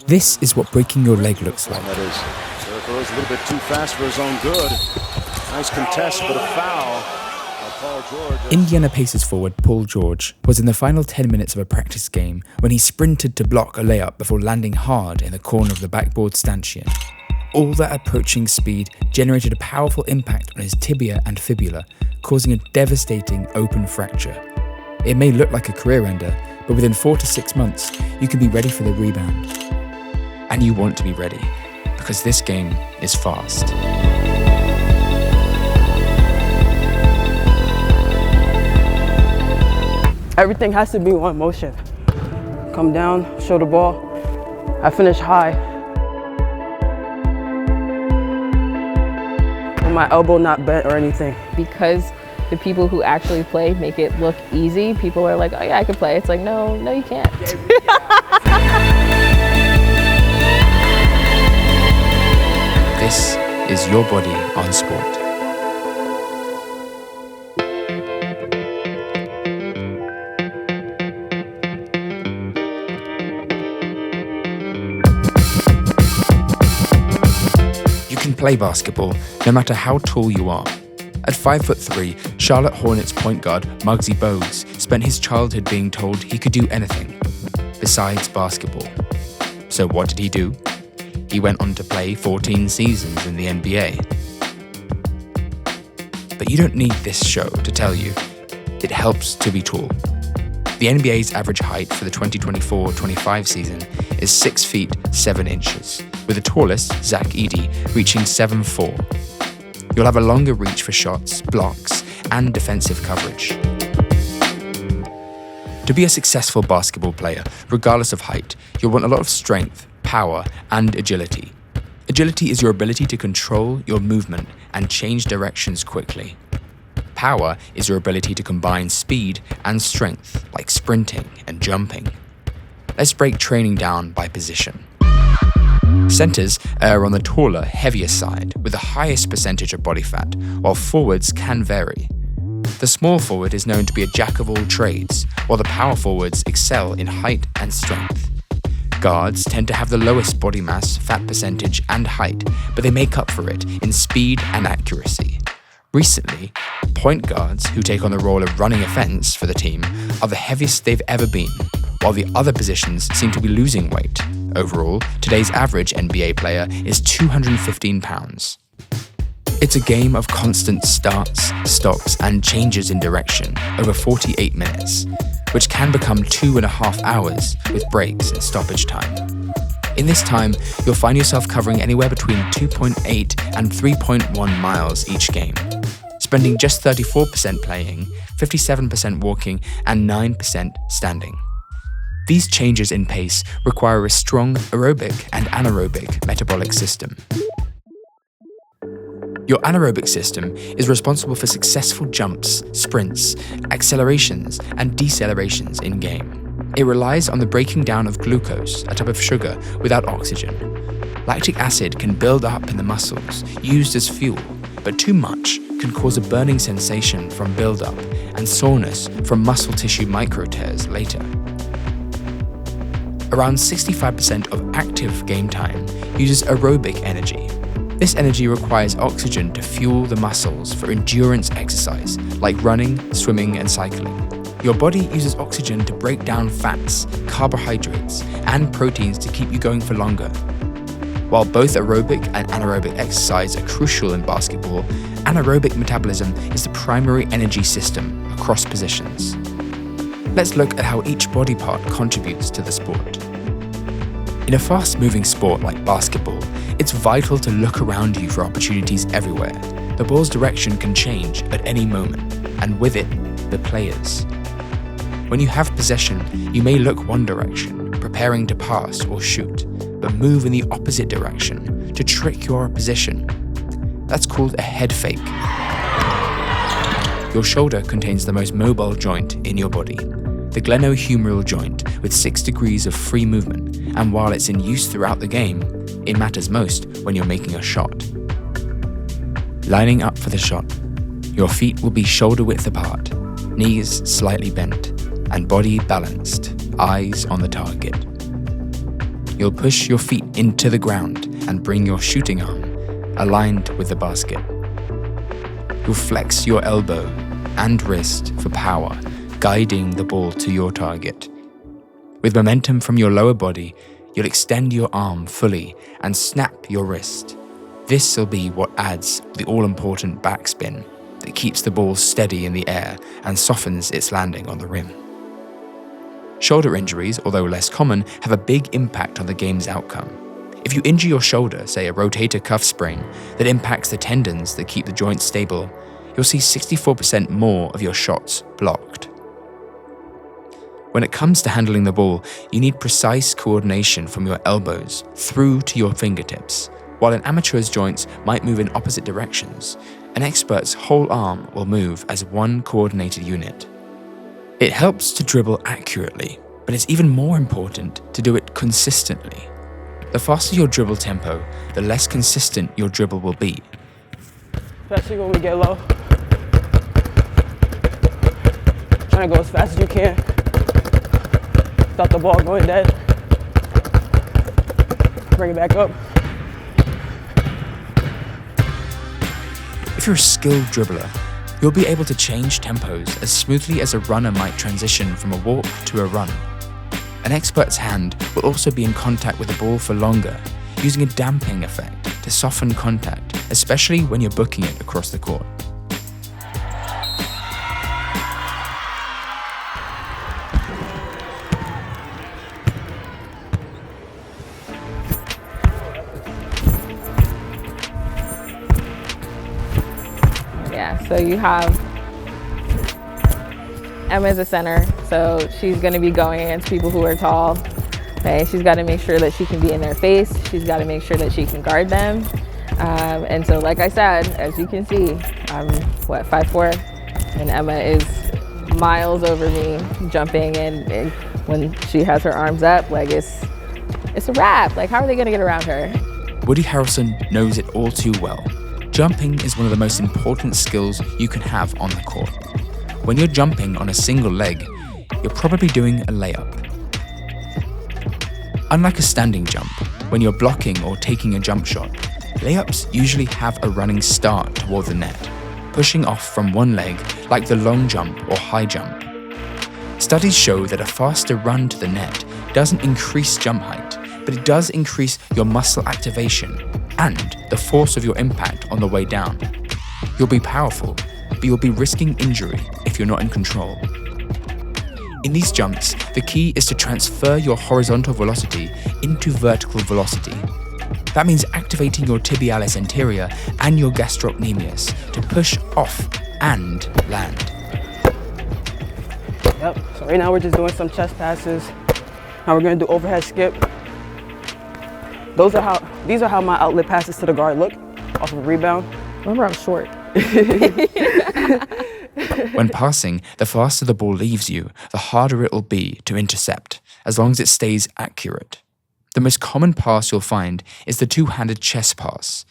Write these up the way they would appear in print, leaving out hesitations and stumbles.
This is what breaking your leg looks like. That is. There goes a little bit too fast for his own good. Nice contest, but a foul. Paul George. Indiana Pacers forward Paul George was in the final 10 minutes of a practice game when he sprinted to block a layup before landing hard in the corner of the backboard stanchion. All that approaching speed generated a powerful impact on his tibia and fibula, causing a devastating open fracture. It may look like a career ender, but within 4 to 6 months, you can be ready for the rebound. And you want to be ready, because this game is fast. Everything has to be one motion. Come down, show the ball. I finish high. With my elbow not bent or anything. Because the people who actually play make it look easy, people are like, oh yeah, I can play. It's like, no, you can't. This is Your Body on Sport. Play basketball no matter how tall you are. At 5'3", Charlotte Hornets point guard Muggsy Bogues spent his childhood being told he could do anything besides basketball. So what did he do? He went on to play 14 seasons in the NBA. But you don't need this show to tell you it helps to be tall. The NBA's average height for the 2024-25 season is 6 feet 7 inches, with the tallest, Zach Edey, reaching 7'4". You'll have a longer reach for shots, blocks, and defensive coverage. To be a successful basketball player, regardless of height, you'll want a lot of strength, power, and agility. Agility is your ability to control your movement and change directions quickly. Power is your ability to combine speed and strength, like sprinting and jumping. Let's break training down by position. Centers are on the taller, heavier side, with the highest percentage of body fat, while forwards can vary. The small forward is known to be a jack of all trades, while the power forwards excel in height and strength. Guards tend to have the lowest body mass, fat percentage, and height, but they make up for it in speed and accuracy. Recently, point guards who take on the role of running offense for the team are the heaviest they've ever been, while the other positions seem to be losing weight. Overall, today's average NBA player is 215 pounds. It's a game of constant starts, stops, and changes in direction over 48 minutes, which can become 2.5 hours with breaks and stoppage time. In this time, you'll find yourself covering anywhere between 2.8 and 3.1 miles each game, spending just 34% playing, 57% walking, and 9% standing. These changes in pace require a strong aerobic and anaerobic metabolic system. Your anaerobic system is responsible for successful jumps, sprints, accelerations, and decelerations in-game. It relies on the breaking down of glucose, a type of sugar, without oxygen. Lactic acid can build up in the muscles, used as fuel, but too much can cause a burning sensation from buildup and soreness from muscle tissue microtears later. Around 65% of active game time uses aerobic energy. This energy requires oxygen to fuel the muscles for endurance exercise, like running, swimming, and cycling. Your body uses oxygen to break down fats, carbohydrates, and proteins to keep you going for longer. While both aerobic and anaerobic exercise are crucial in basketball, anaerobic metabolism is the primary energy system across positions. Let's look at how each body part contributes to the sport. In a fast-moving sport like basketball, it's vital to look around you for opportunities everywhere. The ball's direction can change at any moment, and with it, the players. When you have possession, you may look one direction, preparing to pass or shoot, but move in the opposite direction to trick your opposition. That's called a head fake. Your shoulder contains the most mobile joint in your body, the glenohumeral joint, with 6 degrees of free movement, and while it's in use throughout the game, it matters most when you're making a shot. Lining up for the shot, your feet will be shoulder width apart, knees slightly bent, and body balanced, eyes on the target. you'll push your feet into the ground and bring your shooting arm aligned with the basket. You'll flex your elbow and wrist for power, guiding the ball to your target. With momentum from your lower body, you'll extend your arm fully and snap your wrist. This will be what adds the all-important backspin that keeps the ball steady in the air and softens its landing on the rim. Shoulder injuries, although less common, have a big impact on the game's outcome. If you injure your shoulder, say a rotator cuff sprain, that impacts the tendons that keep the joint stable, you'll see 64% more of your shots blocked. When it comes to handling the ball, you need precise coordination from your elbows through to your fingertips. While an amateur's joints might move in opposite directions, an expert's whole arm will move as one coordinated unit. It helps to dribble accurately, but it's even more important to do it consistently. The faster your dribble tempo, the less consistent your dribble will be. Especially when we get low. Trying to go as fast as you can without the ball going dead. Bring it back up. If you're a skilled dribbler, you'll be able to change tempos as smoothly as a runner might transition from a walk to a run. An expert's hand will also be in contact with the ball for longer, using a damping effect to soften contact, especially when you're booking it across the court. Yeah, so you have Emma's a center, so she's going to be going against people who are tall. Okay, she's got to make sure that she can be in their face. She's got to make sure that she can guard them. And so, like I said, as you can see, I'm 5'4", and Emma is miles over me, jumping, and when she has her arms up, like it's a wrap. Like, how are they going to get around her? Woody Harrelson knows it all too well. Jumping is one of the most important skills you can have on the court. When you're jumping on a single leg, you're probably doing a layup. Unlike a standing jump, when you're blocking or taking a jump shot, layups usually have a running start toward the net, pushing off from one leg like the long jump or high jump. Studies show that a faster run to the net doesn't increase jump height, but it does increase your muscle activation and the force of your impact on the way down. You'll be powerful, but you'll be risking injury if you're not in control. In these jumps, the key is to transfer your horizontal velocity into vertical velocity. That means activating your tibialis anterior and your gastrocnemius to push off and land. Yep, so right now we're just doing some chest passes. Now we're gonna do overhead skip. These are how my outlet passes to the guard look, off of a rebound. Remember, I'm short. When passing, the faster the ball leaves you, the harder it will be to intercept, as long as it stays accurate. The most common pass you'll find is the two-handed chest pass.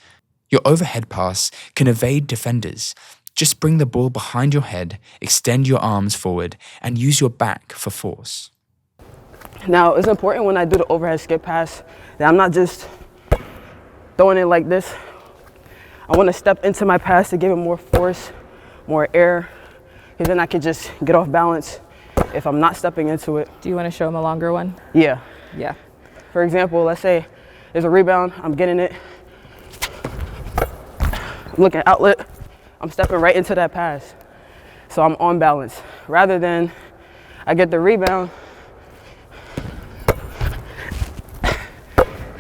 Your overhead pass can evade defenders. Just bring the ball behind your head, extend your arms forward, and use your back for force. Now, it's important when I do the overhead skip pass that I'm not just throwing it like this. I want to step into my pass to give it more force, more air, because then I can just get off balance if I'm not stepping into it. Do you want to show them a longer one? Yeah. Yeah. For example, let's say there's a rebound, I'm getting it. I'm looking at outlet, I'm stepping right into that pass. So I'm on balance. Rather than I get the rebound,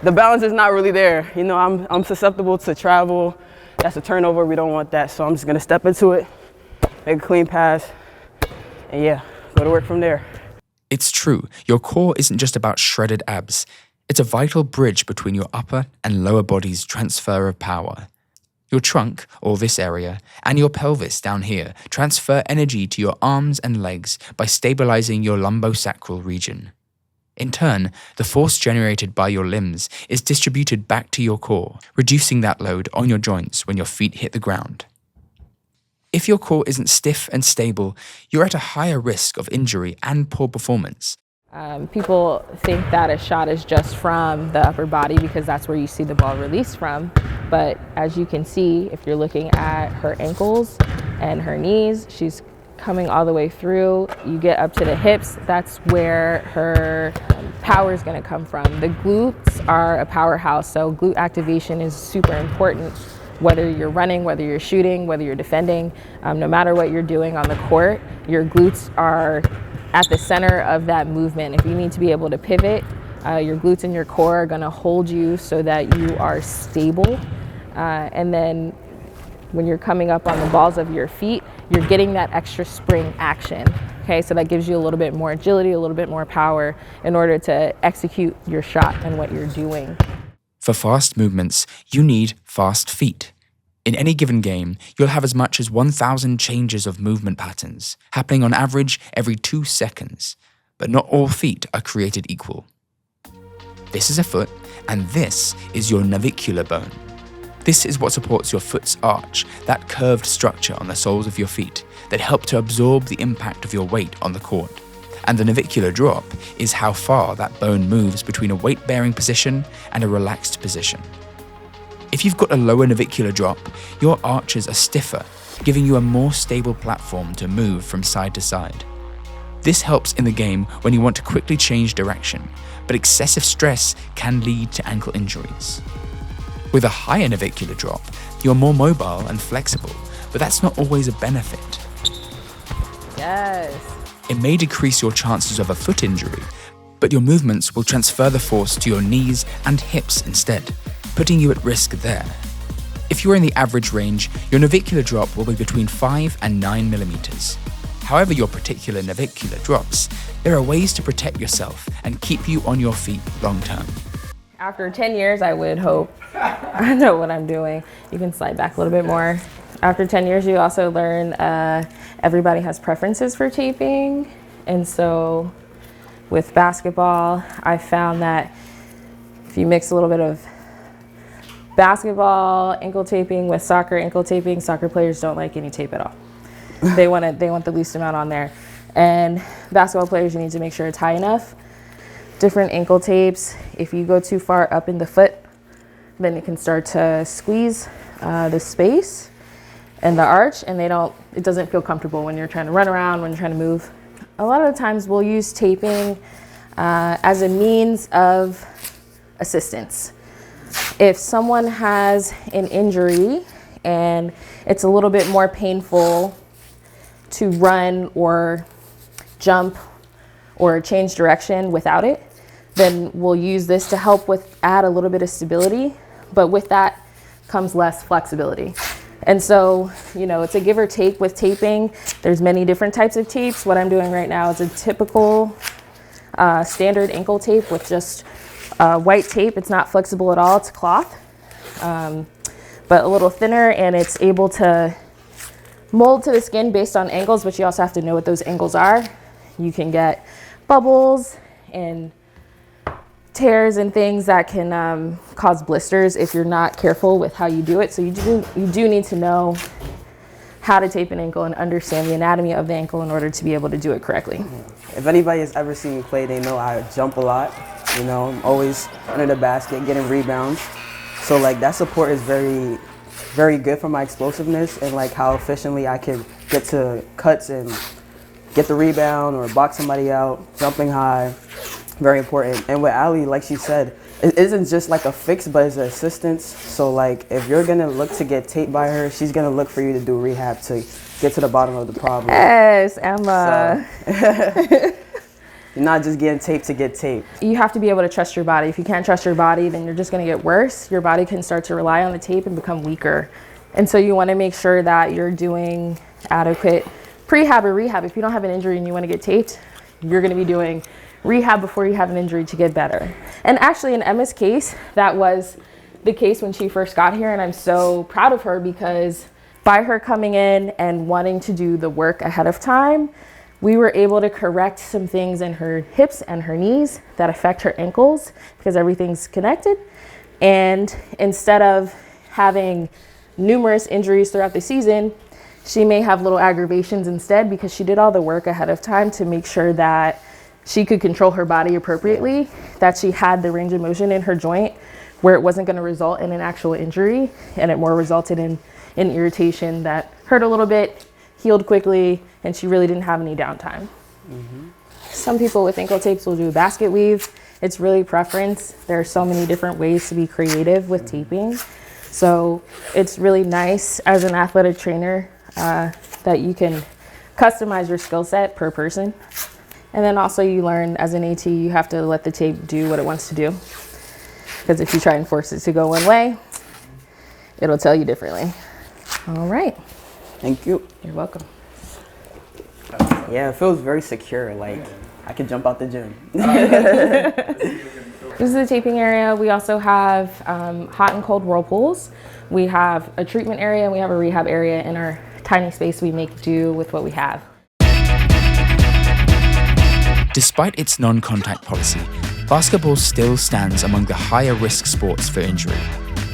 the balance is not really there. You know, I'm susceptible to travel. That's a turnover, we don't want that. So I'm just gonna step into it, make a clean pass, and yeah, go to work from there. It's true, your core isn't just about shredded abs. It's a vital bridge between your upper and lower body's transfer of power. Your trunk, or this area, and your pelvis down here transfer energy to your arms and legs by stabilizing your lumbosacral region. In turn, the force generated by your limbs is distributed back to your core, reducing that load on your joints when your feet hit the ground. If your core isn't stiff and stable, you're at a higher risk of injury and poor performance. People think that a shot is just from the upper body because that's where you see the ball released from. But as you can see, if you're looking at her ankles and her knees, she's coming all the way through. You get up to the hips, that's where her power is going to come from. The glutes are a powerhouse, so glute activation is super important. Whether you're running, whether you're shooting, whether you're defending, no matter what you're doing on the court, your glutes are at the center of that movement. If you need to be able to pivot, your glutes and your core are going to hold you so that you are stable. And then when you're coming up on the balls of your feet, you're getting that extra spring action. Okay, so that gives you a little bit more agility, a little bit more power in order to execute your shot and what you're doing. For fast movements, you need fast feet. In any given game, you'll have as much as 1,000 changes of movement patterns, happening on average every 2 seconds. But not all feet are created equal. This is a foot, and this is your navicular bone. This is what supports your foot's arch, that curved structure on the soles of your feet that help to absorb the impact of your weight on the court. And the navicular drop is how far that bone moves between a weight-bearing position and a relaxed position. If you've got a lower navicular drop, your arches are stiffer, giving you a more stable platform to move from side to side. This helps in the game when you want to quickly change direction, but excessive stress can lead to ankle injuries. With a higher navicular drop, you're more mobile and flexible, but that's not always a benefit. Yes. It may decrease your chances of a foot injury, but your movements will transfer the force to your knees and hips instead, putting you at risk there. If you're in the average range, your navicular drop will be between 5 and 9 millimeters. However your particular navicular drops, there are ways to protect yourself and keep you on your feet long term. After 10 years, I would hope I know what I'm doing. You can slide back a little bit more. After 10 years, you also learn everybody has preferences for taping. And so with basketball, I found that if you mix a little bit of basketball ankle taping with soccer ankle taping, soccer players don't like any tape at all. They want the least amount on there. And basketball players, you need to make sure it's high enough. Different ankle tapes, if you go too far up in the foot, then it can start to squeeze the space and the arch, and it doesn't feel comfortable when you're trying to run around, when you're trying to move. A lot of the times we'll use taping as a means of assistance. If someone has an injury and it's a little bit more painful to run or jump or change direction without it, then we'll use this to help add a little bit of stability, but with that comes less flexibility. And so, it's a give or take with taping. There's many different types of tapes. What I'm doing right now is a typical standard ankle tape with just white tape. It's not flexible at all, it's cloth, but a little thinner, and it's able to mold to the skin based on angles, but you also have to know what those angles are. You can get bubbles and tears and things that can cause blisters if you're not careful with how you do it. So you do need to know how to tape an ankle and understand the anatomy of the ankle in order to be able to do it correctly. If anybody has ever seen me play, they know I jump a lot. I'm always under the basket, getting rebounds. So that support is very, very good for my explosiveness and how efficiently I can get to cuts and get the rebound or box somebody out, jumping high. Very important. And with Ali, like she said, it isn't just a fix, but it's an assistance. So if you're gonna look to get taped by her, she's gonna look for you to do rehab to get to the bottom of the problem. Yes, Emma. So, you're not just getting taped to get taped. You have to be able to trust your body. If you can't trust your body, then you're just gonna get worse. Your body can start to rely on the tape and become weaker. And so you wanna make sure that you're doing adequate prehab or rehab. If you don't have an injury and you wanna get taped, you're gonna be doing rehab before you have an injury to get better. And actually in Emma's case, that was the case when she first got here, and I'm so proud of her because by her coming in and wanting to do the work ahead of time, we were able to correct some things in her hips and her knees that affect her ankles because everything's connected. And instead of having numerous injuries throughout the season, she may have little aggravations instead because she did all the work ahead of time to make sure that she could control her body appropriately, that she had the range of motion in her joint where it wasn't going to result in an actual injury, and it more resulted in an irritation that hurt a little bit, healed quickly, and she really didn't have any downtime. Some people with ankle tapes will do a basket weave. It's really preference. There are so many different ways to be creative with taping. So it's really nice as an athletic trainer that you can customize your skill set per person. And then also you learn as an AT, you have to let the tape do what it wants to do. Because if you try and force it to go one way, it'll tell you differently. All right. Thank you. You're welcome. Yeah, it feels very secure. Like I could jump out the gym. This is the taping area. We also have hot and cold whirlpools. We have a treatment area and we have a rehab area. In our tiny space, we make do with what we have. Despite its non-contact policy, basketball still stands among the higher risk sports for injury.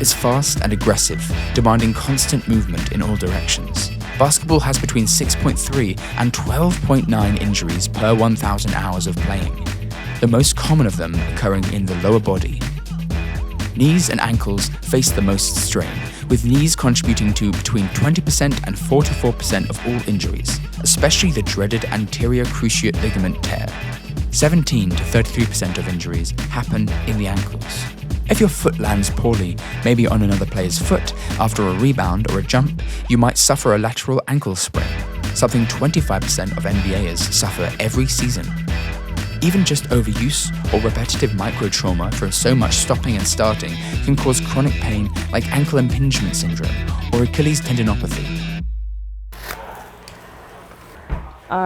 It's fast and aggressive, demanding constant movement in all directions. Basketball has between 6.3 and 12.9 injuries per 1,000 hours of playing, the most common of them occurring in the lower body. Knees and ankles face the most strain, with knees contributing to between 20% and 44% of all injuries, especially the dreaded anterior cruciate ligament tear. 17 to 33% of injuries happen in the ankles. If your foot lands poorly, maybe on another player's foot, after a rebound or a jump, you might suffer a lateral ankle sprain, something 25% of NBAers suffer every season. Even just overuse or repetitive microtrauma from so much stopping and starting can cause chronic pain like ankle impingement syndrome or Achilles tendinopathy.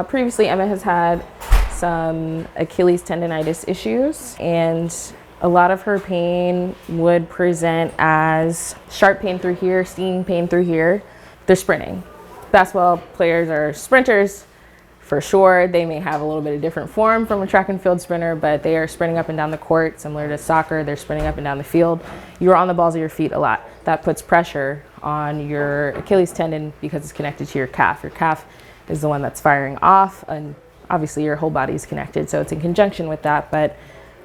Previously, Emma has had some Achilles tendonitis issues, and a lot of her pain would present as sharp pain through here, stinging pain through here. They're sprinting. Basketball players are sprinters for sure. They may have a little bit of different form from a track and field sprinter, but they are sprinting up and down the court, similar to soccer. They're sprinting up and down the field. You're on the balls of your feet a lot. That puts pressure on your Achilles tendon because it's connected to your calf. Your calf is the one that's firing off, and obviously your whole body is connected, so it's in conjunction with that. But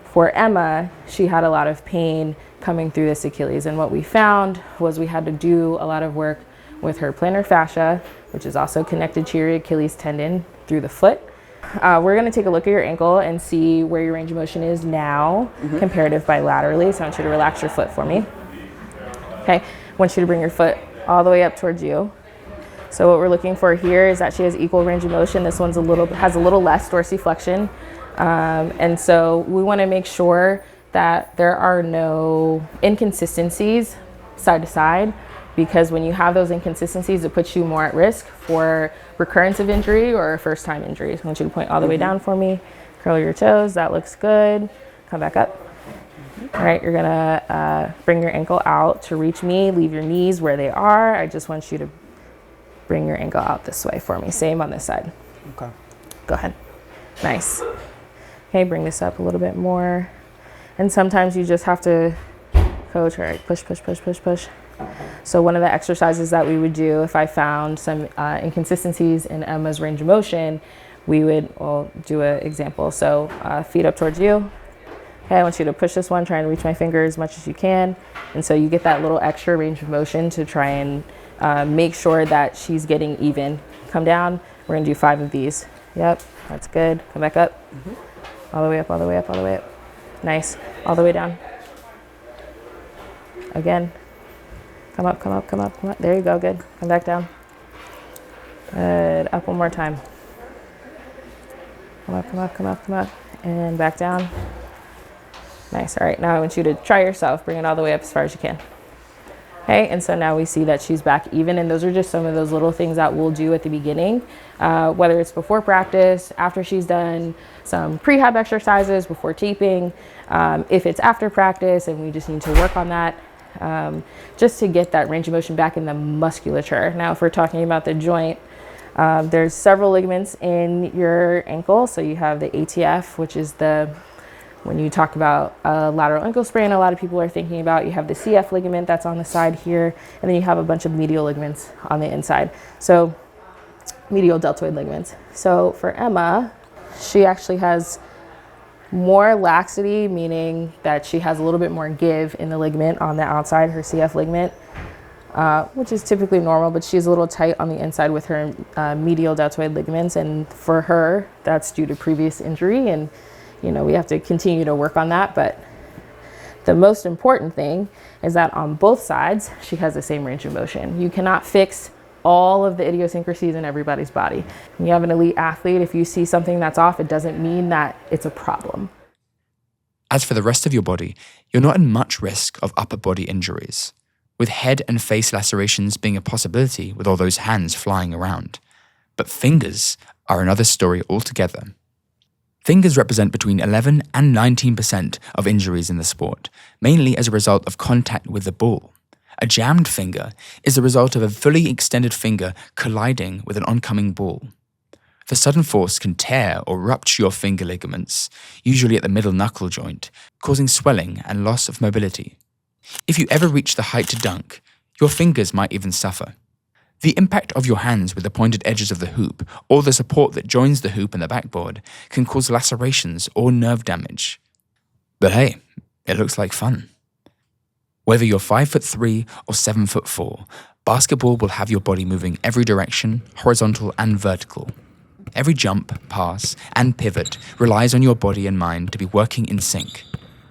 for Emma, she had a lot of pain coming through this Achilles, and what we found was we had to do a lot of work with her plantar fascia, which is also connected to your Achilles tendon through the foot. We're going to take a look at your ankle and see where your range of motion is now, comparative bilaterally. So I want you to relax your foot for me. Okay, I want you to bring your foot all the way up towards you. So what we're looking for here is that she has equal range of motion. This one's has a little less dorsiflexion. And so we want to make sure that there are no inconsistencies side to side, because when you have those inconsistencies, it puts you more at risk for recurrence of injury or first time injury. So I want you to point all the way down for me, curl your toes, that looks good. Come back up. All right, you're gonna bring your ankle out to reach me, leave your knees where they are. I just want you to bring your ankle out this way for me. Same on this side. Okay. Go ahead. Nice. Okay, bring this up a little bit more. And sometimes you just have to coach, all right, push, push, push, push, push. So one of the exercises that we would do if I found some inconsistencies in Emma's range of motion, we would do an example. So feet up towards you. Okay, I want you to push this one, try and reach my finger as much as you can. And so you get that little extra range of motion to try and make sure that she's getting even. Come down, we're gonna do 5 of these. Yep, that's good. Come back up. All the way up, all the way up, all the way up. Nice, all the way down. Again, come up, come up, come up, come up. There you go, good. Come back down. Good, up one more time. Come up, come up, come up, come up, and back down. Nice, all right, now I want you to try yourself. Bring it all the way up as far as you can. Okay, and so now we see that she's back even, and those are just some of those little things that we'll do at the beginning, whether it's before practice, after she's done some prehab exercises, before taping, if it's after practice and we just need to work on that, just to get that range of motion back in the musculature. Now, if we're talking about the joint, there's several ligaments in your ankle. So you have the ATF, which is when you talk about a lateral ankle sprain, a lot of people are thinking about, you have the CF ligament that's on the side here, and then you have a bunch of medial ligaments on the inside. So medial deltoid ligaments. So for Emma, she actually has More laxity, meaning that she has a little bit more give in the ligament on the outside, her CF ligament, which is typically normal, but she's a little tight on the inside with her medial deltoid ligaments. And for her, that's due to previous injury. And, you know, we have to continue to work on that. But the most important thing is that on both sides, she has the same range of motion. You cannot fix all of the idiosyncrasies in everybody's body. When you have an elite athlete, if you see something that's off, it doesn't mean that it's a problem. As for the rest of your body, you're not at much risk of upper body injuries, with head and face lacerations being a possibility with all those hands flying around. But fingers are another story altogether. Fingers represent between 11 and 19% of injuries in the sport, mainly as a result of contact with the ball. A jammed finger is the result of a fully extended finger colliding with an oncoming ball. The sudden force can tear or rupture your finger ligaments, usually at the middle knuckle joint, causing swelling and loss of mobility. If you ever reach the height to dunk, your fingers might even suffer. The impact of your hands with the pointed edges of the hoop, or the support that joins the hoop and the backboard, can cause lacerations or nerve damage. But hey, it looks like fun. Whether you're 5'3" or 7'4", basketball will have your body moving every direction, horizontal and vertical. Every jump, pass, and pivot relies on your body and mind to be working in sync.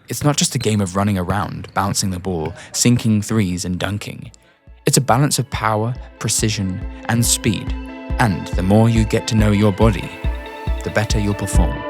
It's not just a game of running around, bouncing the ball, sinking threes and dunking. It's a balance of power, precision, and speed. And the more you get to know your body, the better you'll perform.